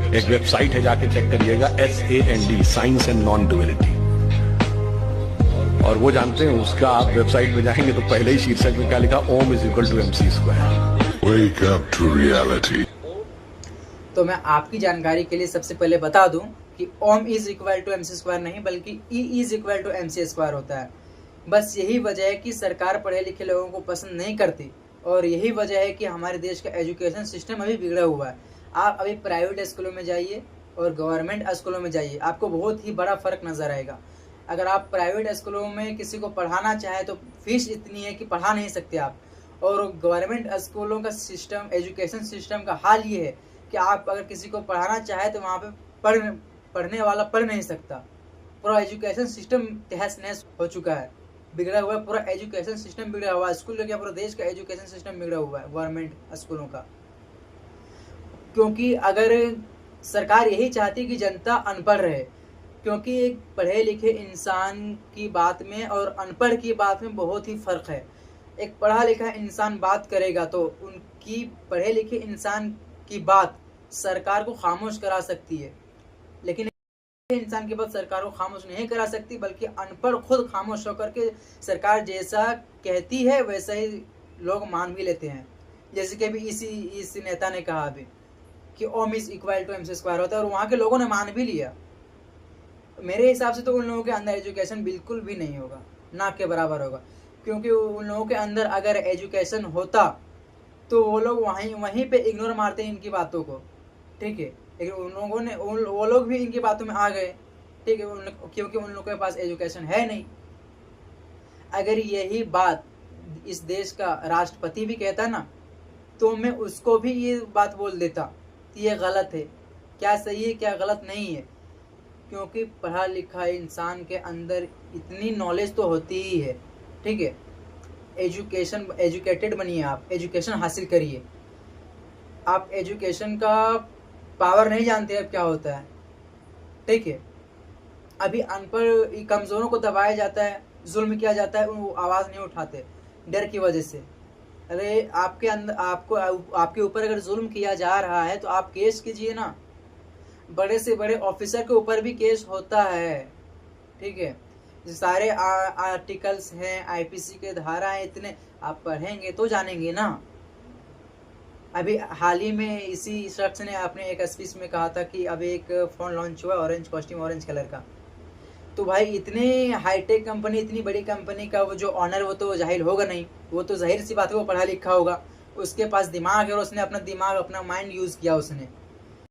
एक वेबसाइट है, जाके चेक करिएगा, SAND, science and non duality. और वो जानते हैं उसका, आप वेबसाइट में जाएंगे तो पहले ही शीर्षक में क्या लिखा, Om is equal to MC square. Wake up to reality. तो मैं आपकी जानकारी के लिए सबसे पहले बता दूं कि Om is equal to MC square नहीं, बल्कि E is equal to MC square होता है। बस यही वजह है कि सरकार पढ़े लिखे लोगों को पसंद नहीं करती, और यही वजह है कि हमारे देश का एजुकेशन सिस्टम अभी बिगड़ा हुआ है। आप अभी प्राइवेट स्कूलों में जाइए और गवर्नमेंट स्कूलों में जाइए, आपको बहुत ही बड़ा फ़र्क नज़र आएगा। अगर आप प्राइवेट स्कूलों में किसी को पढ़ाना चाहें तो फीस इतनी है कि पढ़ा नहीं सकते आप, और गवर्नमेंट स्कूलों का सिस्टम, एजुकेशन सिस्टम का हाल ये है कि आप अगर किसी को पढ़ाना चाहे तो वहाँ पे पढ़ने वाला पढ़ नहीं सकता। पूरा एजुकेशन सिस्टम तहस नहस हो चुका है, बिगड़ा हुआ है। पूरा एजुकेशन सिस्टम बिगड़ा हुआ है, स्कूल क्या पूरा देश का एजुकेशन सिस्टम बिगड़ा हुआ है गवर्नमेंट स्कूलों का। क्योंकि अगर सरकार यही चाहती कि जनता अनपढ़ रहे, क्योंकि एक पढ़े लिखे इंसान की बात में और अनपढ़ की बात में बहुत ही फ़र्क है। एक पढ़ा लिखा इंसान बात करेगा तो उनकी पढ़े लिखे इंसान की बात सरकार को खामोश करा सकती है, लेकिन इंसान की बात सरकार को खामोश नहीं करा सकती, बल्कि अनपढ़ खुद खामोश होकर के सरकार जैसा कहती है वैसा ही लोग मान भी लेते हैं। जैसे कि अभी इसी नेता ने कहा अभी कि Om is equal to MC square होता है, और वहाँ के लोगों ने मान भी लिया। मेरे हिसाब से तो उन लोगों के अंदर एजुकेशन बिल्कुल भी नहीं होगा, ना के बराबर होगा। क्योंकि उन लोगों के अंदर अगर एजुकेशन होता तो वो लोग वहीं पे इग्नोर मारते हैं इनकी बातों को, ठीक है। लेकिन उन लोगों ने वो लोग भी इनकी बातों में आ गए, ठीक है, क्योंकि उन लोगों के पास एजुकेशन है नहीं। अगर यही बात इस देश का राष्ट्रपति भी कहता ना, तो मैं उसको भी ये बात बोल देता कि ये गलत है, क्या सही है क्या गलत नहीं है। क्योंकि पढ़ा लिखा इंसान के अंदर इतनी नॉलेज तो होती ही है, ठीक है। एजुकेटेड बनिए, आप एजुकेशन हासिल करिए। आप एजुकेशन का पावर नहीं जानते अब क्या होता है, ठीक है। अभी अनपढ़ कमज़ोरों को दबाया जाता है, जुल्म किया जाता है, वो आवाज़ नहीं उठाते डर की वजह से। अरे आपके अंदर आपके ऊपर अगर जुल्म किया जा रहा है तो आप केस कीजिए ना। बड़े से बड़े ऑफिसर के ऊपर भी केस होता है, ठीक है। सारे आर्टिकल्स हैं, IPC के धारा हैं, इतने आप पढ़ेंगे तो जानेंगे ना। अभी हाल ही में इसी शख्स ने अपने एक स्पीच में कहा था कि अभी एक फ़ोन लॉन्च हुआ ऑरेंज कॉस्ट्यूम, ऑरेंज कलर का। तो भाई इतनी हाईटेक कंपनी, इतनी बड़ी कंपनी का वो जो ऑनर, वो तो जाहिल होगा नहीं, वो तो जाहिर सी बात है वो पढ़ा लिखा होगा, उसके पास दिमाग है और उसने अपना दिमाग, अपना माइंड यूज़ किया उसने।